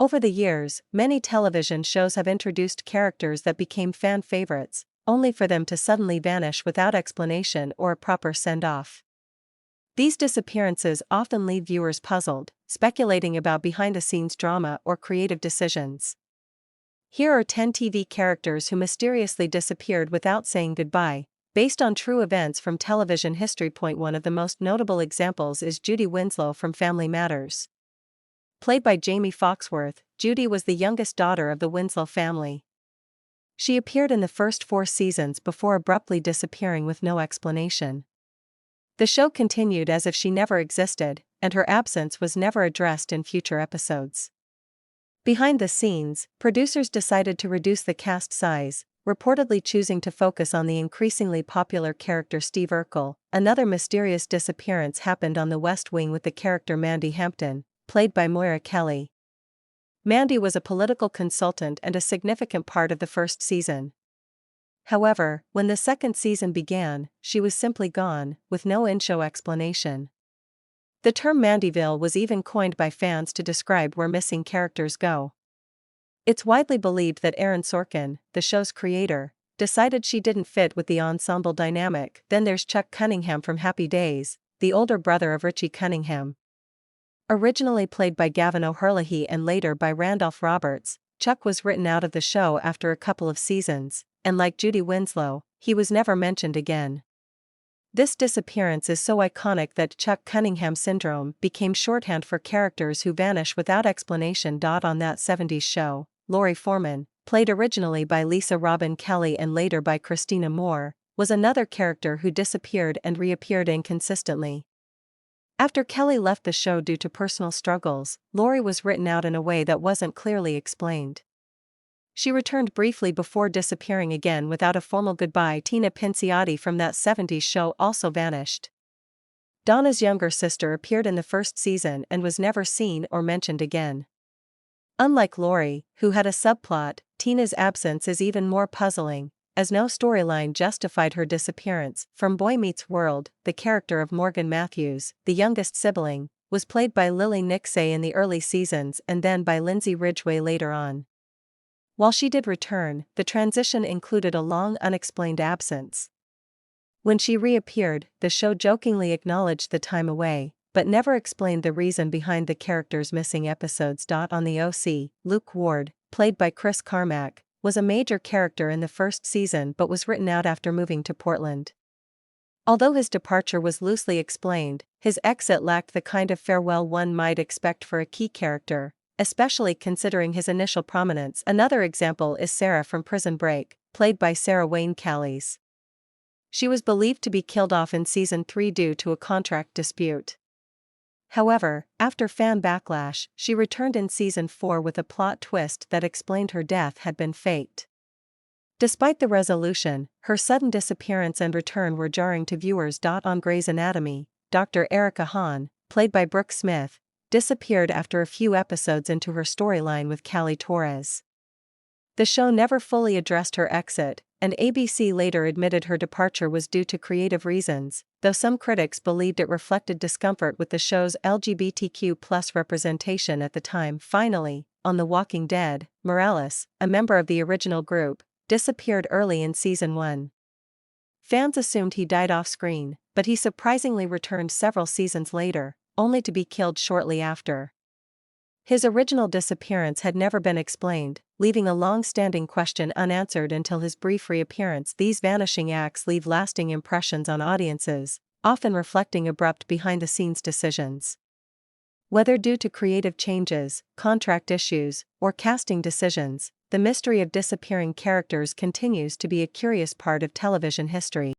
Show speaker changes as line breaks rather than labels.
Over the years, many television shows have introduced characters that became fan favorites, only for them to suddenly vanish without explanation or a proper send-off. These disappearances often leave viewers puzzled, speculating about behind-the-scenes drama or creative decisions. Here are 10 TV characters who mysteriously disappeared without saying goodbye, based on true events from television history. One of the most notable examples is Judy Winslow from Family Matters. Played by Jamie Foxworth, Judy was the youngest daughter of the Winslow family. She appeared in the first 4 seasons before abruptly disappearing with no explanation. The show continued as if she never existed, and her absence was never addressed in future episodes. Behind the scenes, producers decided to reduce the cast size, reportedly choosing to focus on the increasingly popular character Steve Urkel. Another mysterious disappearance happened on The West Wing with the character Mandy Hampton, played by Moira Kelly. Mandy was a political consultant and a significant part of the first season. However, when the second season began, she was simply gone, with no in-show explanation. The term Mandyville was even coined by fans to describe where missing characters go. It's widely believed that Aaron Sorkin, the show's creator, decided she didn't fit with the ensemble dynamic. Then there's Chuck Cunningham from Happy Days, the older brother of Richie Cunningham. Originally played by Gavin O'Herlihy and later by Randolph Roberts, Chuck was written out of the show after a couple of seasons, and like Judy Winslow, he was never mentioned again. This disappearance is so iconic that Chuck Cunningham Syndrome became shorthand for characters who vanish without explanation. On That 70s Show, Lori Foreman, played originally by Lisa Robin Kelly and later by Christina Moore, was another character who disappeared and reappeared inconsistently. After Kelly left the show due to personal struggles, Lori was written out in a way that wasn't clearly explained. She returned briefly before disappearing again without a formal goodbye. Tina Pinciotti from That 70s Show also vanished. Donna's younger sister appeared in the first season and was never seen or mentioned again. Unlike Lori, who had a subplot, Tina's absence is even more puzzling, as no storyline justified her disappearance. From Boy Meets World, the character of Morgan Matthews, the youngest sibling, was played by Lily Nixay in the early seasons and then by Lindsay Ridgway later on. While she did return, the transition included a long unexplained absence. When she reappeared, the show jokingly acknowledged the time away, but never explained the reason behind the character's missing episodes. On The OC, Luke Ward, played by Chris Carmack, was a major character in the first season but was written out after moving to Portland. Although his departure was loosely explained, his exit lacked the kind of farewell one might expect for a key character, especially considering his initial prominence. Another example is Sarah from Prison Break, played by Sarah Wayne Callies. She was believed to be killed off in Season 3 due to a contract dispute. However, after fan backlash, she returned in Season 4 with a plot twist that explained her death had been faked. Despite the resolution, her sudden disappearance and return were jarring to viewers. On Grey's Anatomy, Dr. Erica Hahn, played by Brooke Smith, disappeared after a few episodes into her storyline with Callie Torres. The show never fully addressed her exit, and ABC later admitted her departure was due to creative reasons, though some critics believed it reflected discomfort with the show's LGBTQ+ representation at the time. Finally, on The Walking Dead, Morales, a member of the original group, disappeared early in Season 1. Fans assumed he died off-screen, but he surprisingly returned several seasons later, only to be killed shortly after. His original disappearance had never been explained, leaving a long-standing question unanswered until his brief reappearance. These vanishing acts leave lasting impressions on audiences, often reflecting abrupt behind-the-scenes decisions. Whether due to creative changes, contract issues, or casting decisions, the mystery of disappearing characters continues to be a curious part of television history.